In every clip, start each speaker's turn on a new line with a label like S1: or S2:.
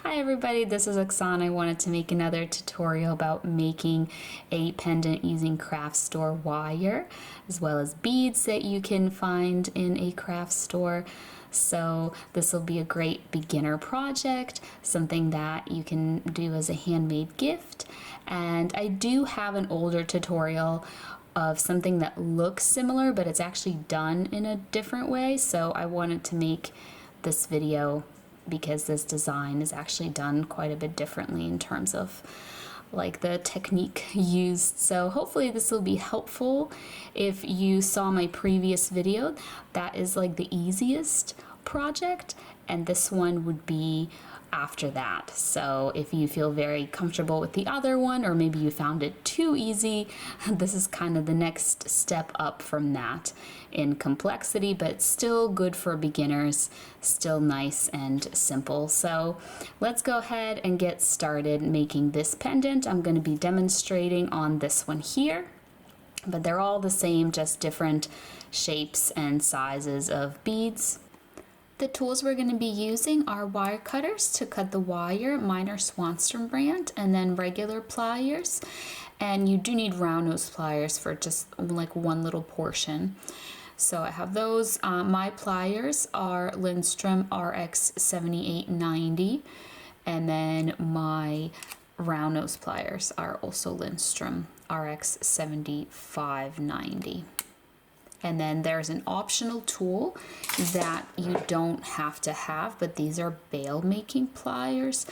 S1: Hi everybody, this is Oksana. I wanted to make another tutorial about making a pendant using craft store wire, as well as beads that you can find in a craft store. So this will be a great beginner project, something that you can do as a handmade gift. And I do have an older tutorial of something that looks similar, but it's actually done in a different way. So I wanted to make this video because this design is actually done quite a bit differently in terms of like the technique used. So hopefully this will be helpful. If you saw my previous video, that is like the easiest project, and this one would be after that. So if you feel very comfortable with the other one, or maybe you found it too easy, this is kind of the next step up from that in complexity, but still good for beginners, still nice and simple. So let's go ahead and get started making this pendant. I'm going to be demonstrating on this one here, but they're all the same, just different shapes and sizes of beads. The tools we're going to be using are wire cutters to cut the wire. Mine are Swanstrom brand, and then regular pliers. And you do need round nose pliers for just like one little portion. So I have those. My pliers are Lindstrom RX 7890, and then my round nose pliers are also Lindstrom RX 7590. And then there's an optional tool that you don't have to have, but these are bail making pliers,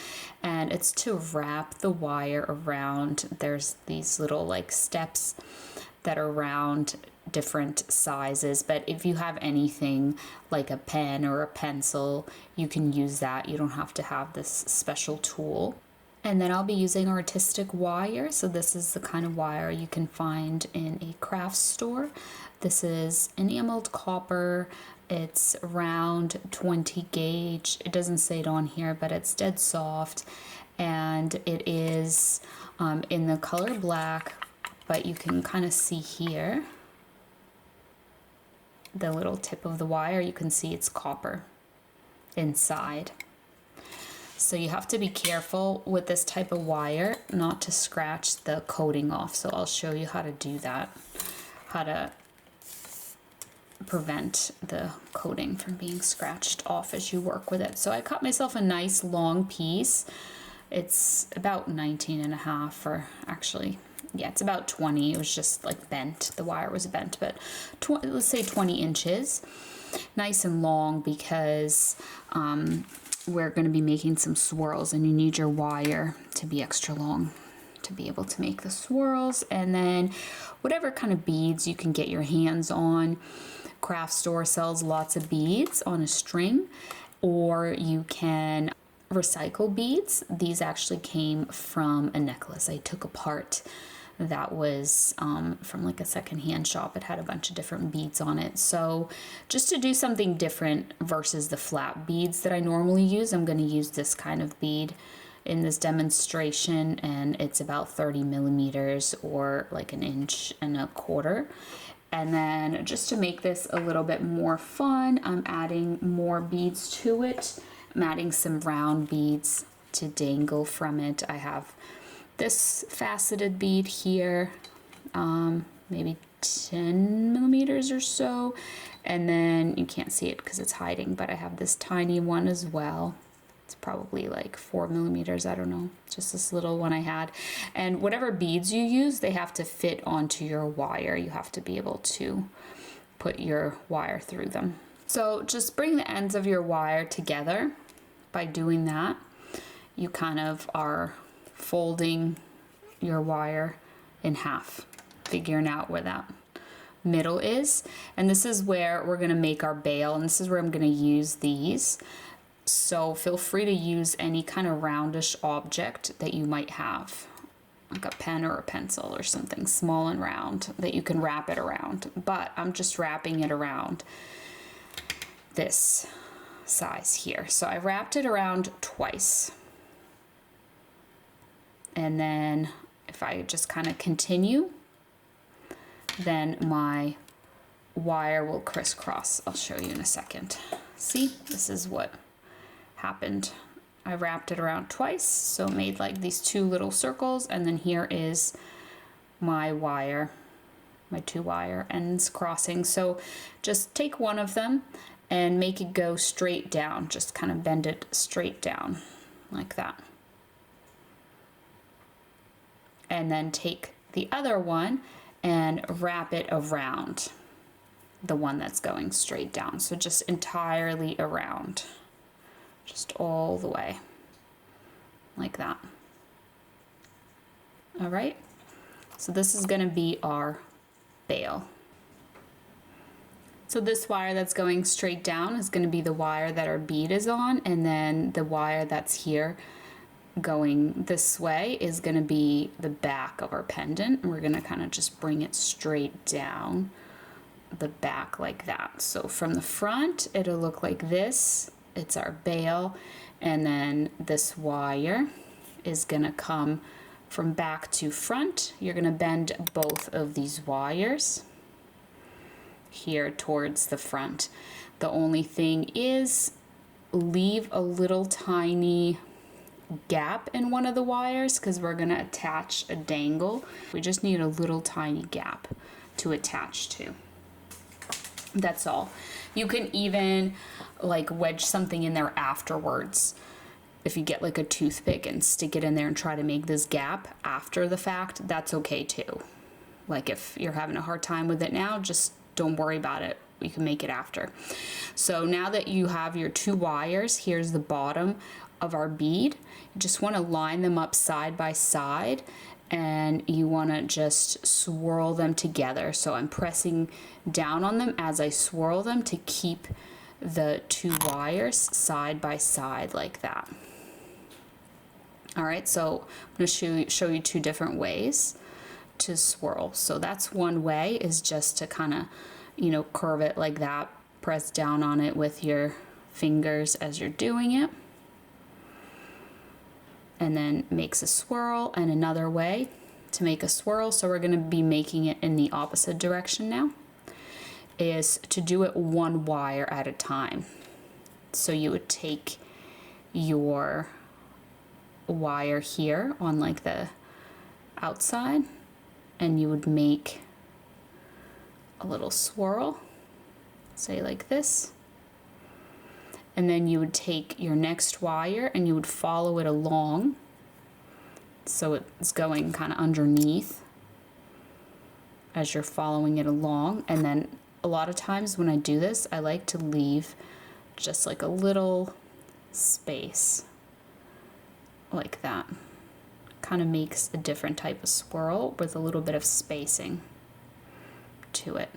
S1: and it's to wrap the wire around. There's these little like steps that are around different sizes, but if you have anything like a pen or a pencil, you can use that. You don't have to have this special tool. And then I'll be using artistic wire. So this is the kind of wire you can find in a craft store. This is enameled copper. It's round 20 gauge. It doesn't say it on here, but it's dead soft. And it is in the color black, but you can kind of see here the little tip of the wire. You can see it's copper inside. So you have to be careful with this type of wire not to scratch the coating off. So I'll show you how to do that, how to prevent the coating from being scratched off as you work with it. So I cut myself a nice long piece. It's about 19 and a half, or actually, yeah, it's about 20. It was just like bent. The wire was bent, but let's say 20 inches. Nice and long because we're going to be making some swirls, and you need your wire to be extra long to be able to make the swirls. And then whatever kind of beads you can get your hands on. Craft store sells lots of beads on a string, or you can recycle beads. These actually came from a necklace I took apart that was from like a secondhand shop. It had a bunch of different beads on it. So just to do something different versus the flat beads that I normally use, I'm going to use this kind of bead in this demonstration, and it's about 30 millimeters or like 1.25 inches. And then just to make this a little bit more fun, I'm adding more beads to it. I'm adding some round beads to dangle from it. I have this faceted bead here, maybe 10 millimeters or so, and then you can't see it because it's hiding, but I have this tiny one as well. It's probably like 4 millimeters, I don't know, just this little one I had. And whatever beads you use, they have to fit onto your wire. You have to be able to put your wire through them. So just bring the ends of your wire together. By doing that, you kind of are folding your wire in half, figuring out where that middle is. And this is where we're going to make our bail, and this is where I'm going to use these. So feel free to use any kind of roundish object that you might have, like a pen or a pencil or something small and round that you can wrap it around. But I'm just wrapping it around this size here. So I wrapped it around twice. And then if I just kind of continue, then my wire will crisscross. I'll show you in a second. See, this is what happened I wrapped it around twice, so it made like these two little circles, and then here is my wire, my 2 wire ends crossing. So just take one of them and make it go straight down, just kind of bend it straight down like that. And then take the other one and wrap it around the one that's going straight down. So just entirely around, just all the way, like that. All right, so this is gonna be our bail. So this wire that's going straight down is gonna be the wire that our bead is on, and then the wire that's here going this way is going to be the back of our pendant, and we're going to kind of just bring it straight down the back like that. So from the front it'll look like this, it's our bail, and then this wire is going to come from back to front. You're going to bend both of these wires here towards the front. The only thing is, leave a little tiny gap in one of the wires because we're going to attach a dangle. We just need a little tiny gap to attach to. That's all. You can even like wedge something in there afterwards. If you get like a toothpick and stick it in there and try to make this gap after the fact, that's okay too. Like if you're having a hard time with it now, just don't worry about it. You can make it after. So now that you have your 2 wires, here's the bottom of our bead. You just want to line them up side by side, and you want to just swirl them together. So I'm pressing down on them as I swirl them to keep the 2 wires side by side like that. All right, so I'm going to show you 2 different ways to swirl. So that's one way, is just to kind of, you know, curve it like that, press down on it with your fingers as you're doing it, and then makes a swirl. And another way to make a swirl, so we're going to be making it in the opposite direction now, is to do it 1 wire at a time. So you would take your wire here on like the outside, and you would make a little swirl, say like this, and then you would take your next wire and you would follow it along, so it's going kind of underneath as you're following it along. And then a lot of times when I do this, I like to leave just like a little space like that. Kind of makes a different type of swirl with a little bit of spacing to it.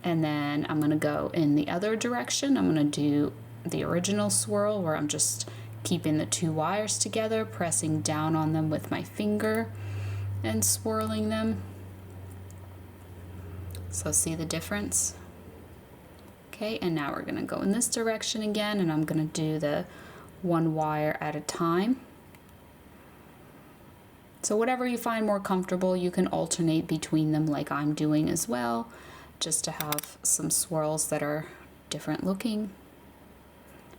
S1: And then I'm going to go in the other direction. I'm going to do the original swirl where I'm just keeping the 2 wires together, pressing down on them with my finger and swirling them. So see the difference? Okay, and now we're going to go in this direction again, and I'm going to do the 1 wire at a time. So whatever you find more comfortable, you can alternate between them like I'm doing as well, just to have some swirls that are different looking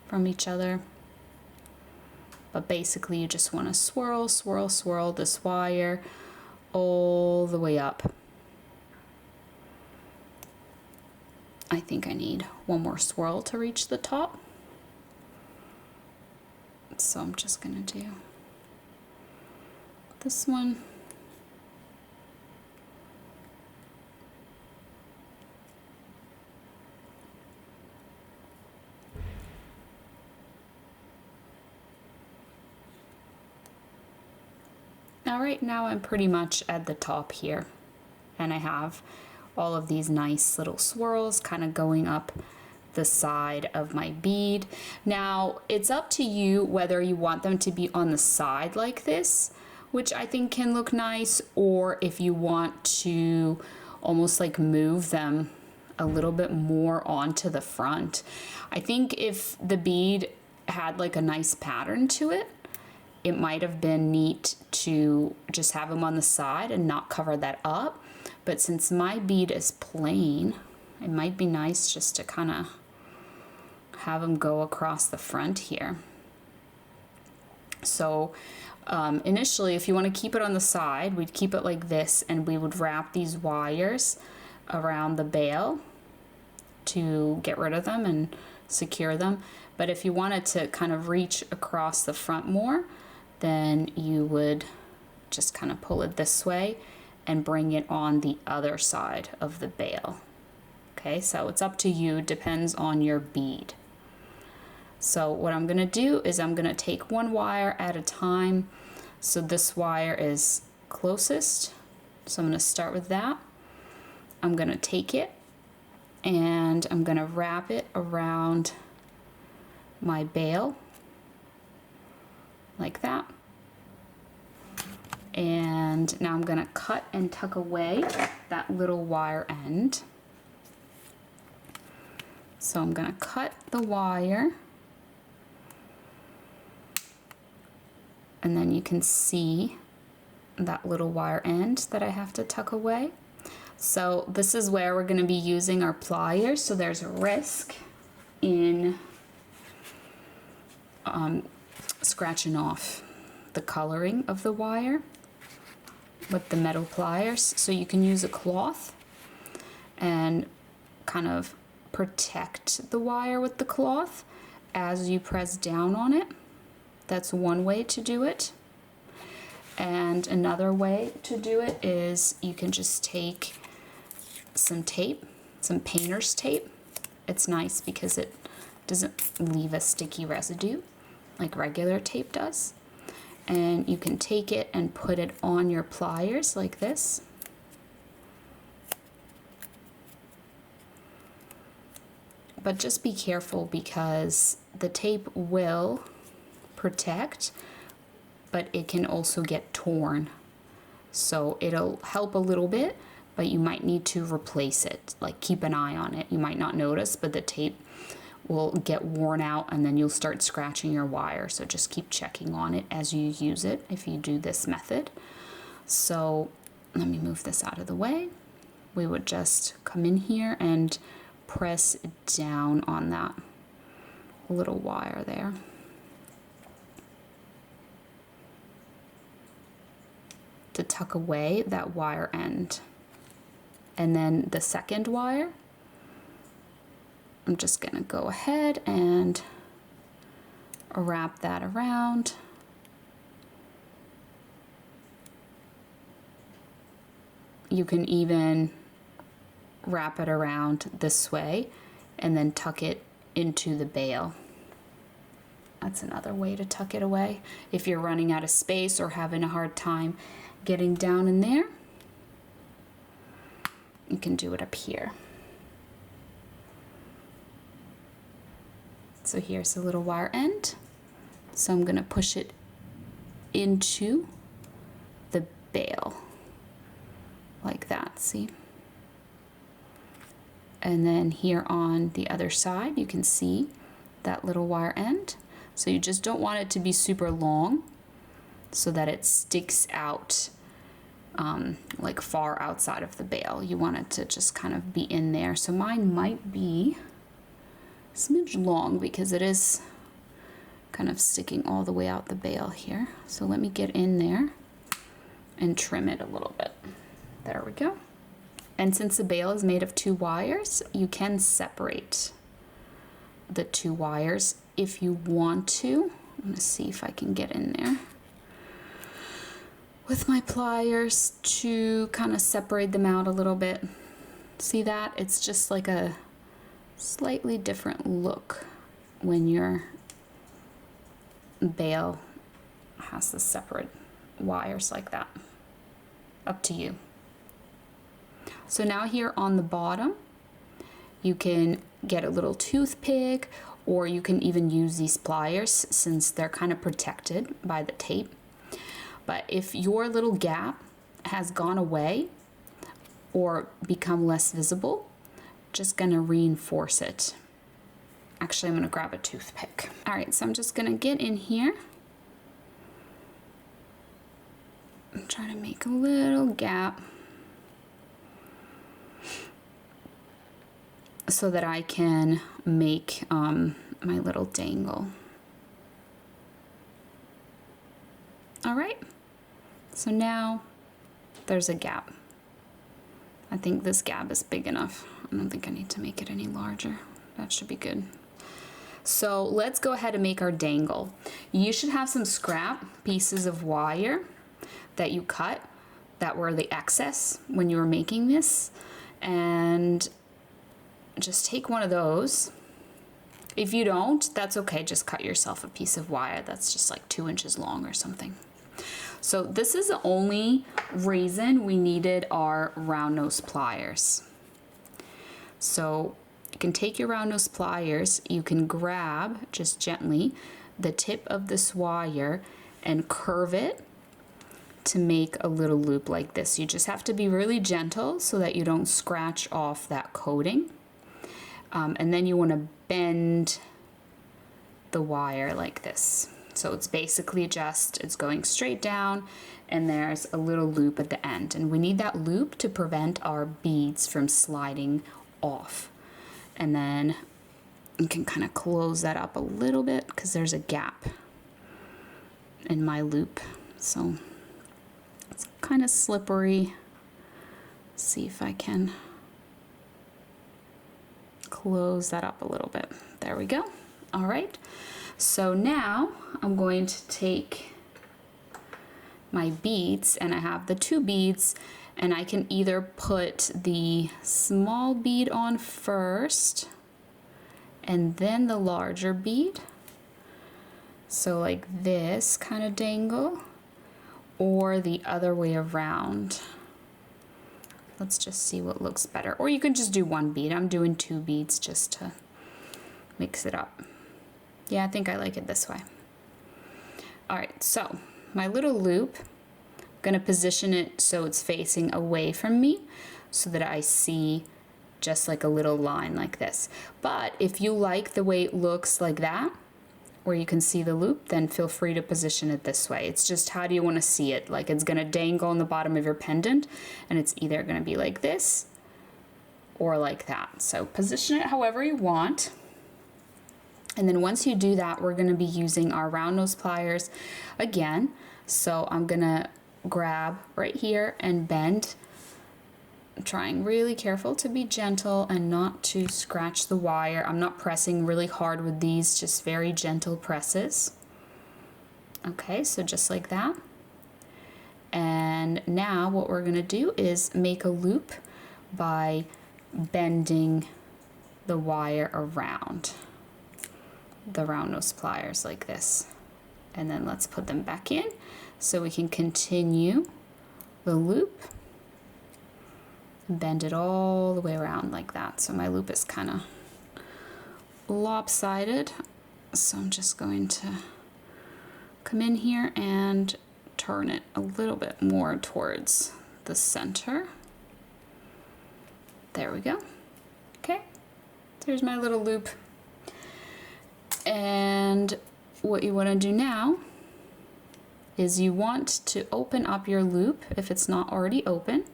S1: from each other. But basically you just want to swirl, swirl, swirl this wire all the way up. I think I need 1 more swirl to reach the top. So I'm just gonna do this one. All right, now I'm pretty much at the top here, and I have all of these nice little swirls kind of going up the side of my bead. Now it's up to you whether you want them to be on the side like this, which I think can look nice, or if you want to almost like move them a little bit more onto the front. I think if the bead had like a nice pattern to it, it might have been neat to just have them on the side and not cover that up. But since my bead is plain, It might be nice just to kind of have them go across the front here. So initially, if you want to keep it on the side, we'd keep it like this, and we would wrap these wires around the bail to get rid of them and secure them. But if you wanted to kind of reach across the front more, then you would just kind of pull it this way and bring it on the other side of the bail. Okay, so it's up to you, depends on your bead. So what I'm going to do is I'm going to take one wire at a time. So this wire is closest, so I'm going to start with that. I'm going to take it and I'm going to wrap it around my bail like that. And now I'm going to cut and tuck away that little wire end. So I'm going to cut the wire, and then you can see that little wire end that I have to tuck away. So this is where we're going to be using our pliers. So there's a risk in scratching off the coloring of the wire with the metal pliers. So you can use a cloth and kind of protect the wire with the cloth as you press down on it. That's one way to do it. And another way to do it is you can just take some tape, some painter's tape. It's nice because it doesn't leave a sticky residue like regular tape does. And you can take it and put it on your pliers like this. But just be careful because the tape will protect, but it can also get torn. So it'll help a little bit, but you might need to replace it. Like, keep an eye on it. You might not notice, but the tape will get worn out and then you'll start scratching your wire. So just keep checking on it as you use it if you do this method. So let me move this out of the way. We would just come in here and press down on that little wire there. To tuck away that wire end. And then the second wire, I'm just gonna go ahead and wrap that around. You can even wrap it around this way and then tuck it into the bail. That's another way to tuck it away if you're running out of space or having a hard time getting down in there. You can do it up here. So here's the little wire end. So I'm going to push it into the bail like that, see? And then here on the other side, you can see that little wire end. So you just don't want it to be super long so that it sticks out like far outside of the bail. You want it to just kind of be in there. So mine might be a smidge long because it is kind of sticking all the way out the bail here. So let me get in there and trim it a little bit. There we go. And since the bail is made of 2 wires, you can separate the 2 wires if you want to. I'm gonna see if I can get in there with my pliers to kind of separate them out a little bit. See that? It's just like a slightly different look when your bail has the separate wires like that. Up to you. So now here on the bottom, you can get a little toothpick, or you can even use these pliers since they're kind of protected by the tape. But if your little gap has gone away or become less visible, just gonna reinforce it. Actually, I'm gonna grab a toothpick. All right, so I'm just gonna get in here and try to make a little gap. so that I can make my little dangle. All right, so now there's a gap. I think this gap is big enough. I don't think I need to make it any larger. That should be good. So let's go ahead and make our dangle. You should have some scrap pieces of wire that you cut that were the excess when you were making this, and just take one of those. If you don't, that's okay, just cut yourself a piece of wire that's just like 2 inches long or something. So this is the only reason we needed our round nose pliers. So you can take your round nose pliers, you can grab just gently the tip of this wire and curve it to make a little loop like this. You just have to be really gentle so that you don't scratch off that coating. And then you want to bend the wire like this. So it's basically just, it's going straight down and there's a little loop at the end. And we need that loop to prevent our beads from sliding off. And then you can kind of close that up a little bit because there's a gap in my loop. So it's kind of slippery. See if I can close that up a little bit. There we go. All right. So now I'm going to take my beads, and I have the 2 beads, and I can either put the small bead on first and then the larger bead. So like this kind of dangle, or the other way around. Let's just see what looks better. Or you can just do 1 bead. I'm doing 2 beads just to mix it up. Yeah, I think I like it this way. All right, so my little loop, I'm gonna position it so it's facing away from me so that I see just like a little line like this. But if you like the way it looks like that, where you can see the loop, then feel free to position it this way. It's just, how do you want to see it? Like, it's gonna dangle on the bottom of your pendant, and it's either gonna be like this or like that. So position it however you want. And then once you do that, we're gonna be using our round nose pliers again. So I'm gonna grab right here and bend, trying really careful to be gentle and not to scratch the wire. I'm not pressing really hard with these, just very gentle presses. Okay, so just like that. And now what we're gonna do is make a loop by bending the wire around the round nose pliers like this. And then let's put them back in so we can continue the loop. Bend it all the way around like that. So my loop is kind of lopsided. So I'm just going to come in here and turn it a little bit more towards the center. There we go. Okay, there's my little loop. And what you want to do now is you want to open up your loop if it's not already open.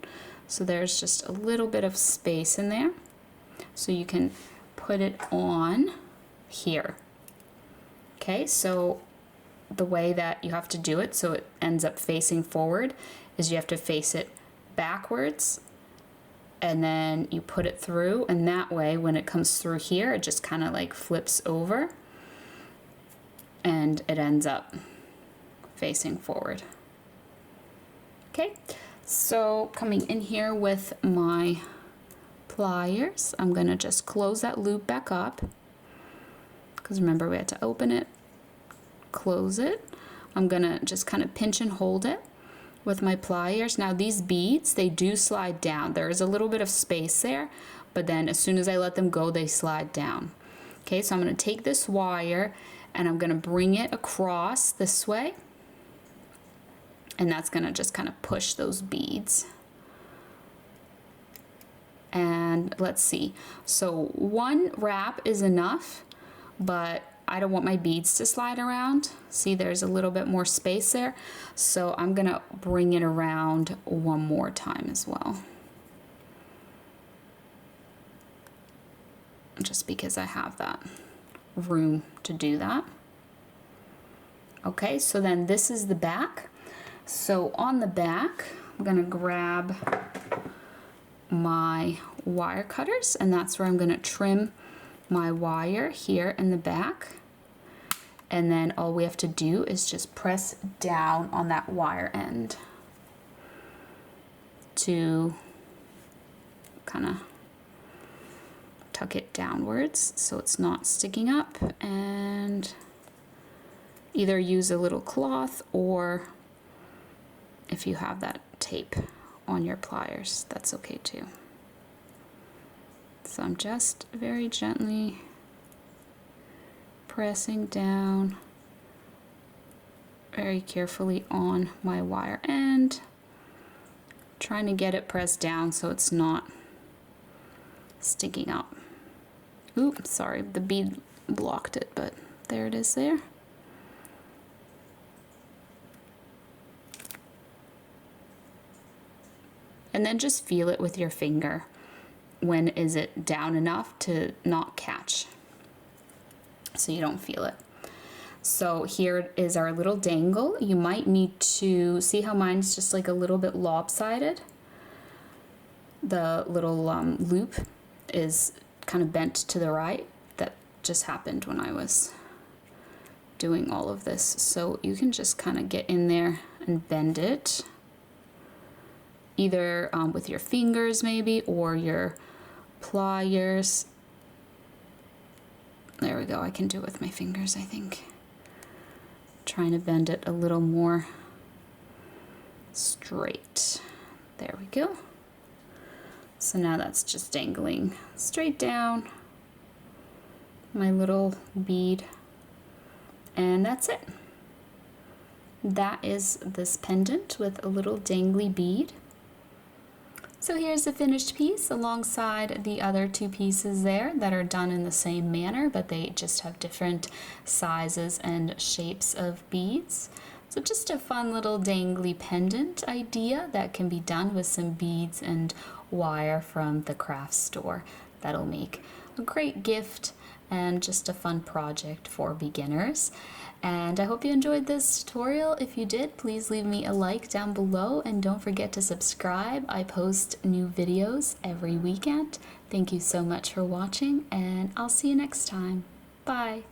S1: So there's just a little bit of space in there. So you can put it on here. Okay, so the way that you have to do it so it ends up facing forward is you have to face it backwards, and then you put it through, and that way when it comes through here, it just kind of like flips over and it ends up facing forward. Okay, so coming in here with my pliers, I'm gonna just close that loop back up, because remember we had to open it, close it. I'm gonna just kind of pinch and hold it with my pliers. Now these beads, they do slide down. There is a little bit of space there, but then as soon as I let them go, they slide down. Okay, so I'm gonna take this wire and I'm gonna bring it across this way, and that's gonna just kind of push those beads. And let's see, so one wrap is enough, but I don't want my beads to slide around. See, there's a little bit more space there, so I'm gonna bring it around one more time as well. just because I have that room to do that. Okay, so then this is the back. So on the back, I'm gonna grab my wire cutters, and that's where I'm gonna trim my wire here in the back. And then all we have to do is just press down on that wire end to kind of tuck it downwards so it's not sticking up, and either use a little cloth, or if you have that tape on your pliers, that's okay too. So I'm just very gently pressing down very carefully on my wire end, trying to get it pressed down so it's not sticking up. Oops, sorry, the bead blocked it, but there it is there. And then just feel it with your finger. When is it down enough to not catch, so you don't feel it. So here is our little dangle. You might need to see how mine's just like a little bit lopsided. The little loop is kind of bent to the right. That just happened when I was doing all of this. So you can just kind of get in there and bend it, either with your fingers maybe, or your pliers. There we go, I can do it with my fingers, I think. Trying to bend it a little more straight. There we go. So now that's just dangling straight down my little bead, and that's it. That is this pendant with a little dangly bead. So here's the finished piece alongside the other two pieces there that are done in the same manner, but they just have different sizes and shapes of beads. So just a fun little dangly pendant idea that can be done with some beads and wire from the craft store. That'll make a great gift and just a fun project for beginners. And I hope you enjoyed this tutorial. If you did, please leave me a like down below, and don't forget to subscribe. I post new videos every weekend. Thank you so much for watching, and I'll see you next time. Bye.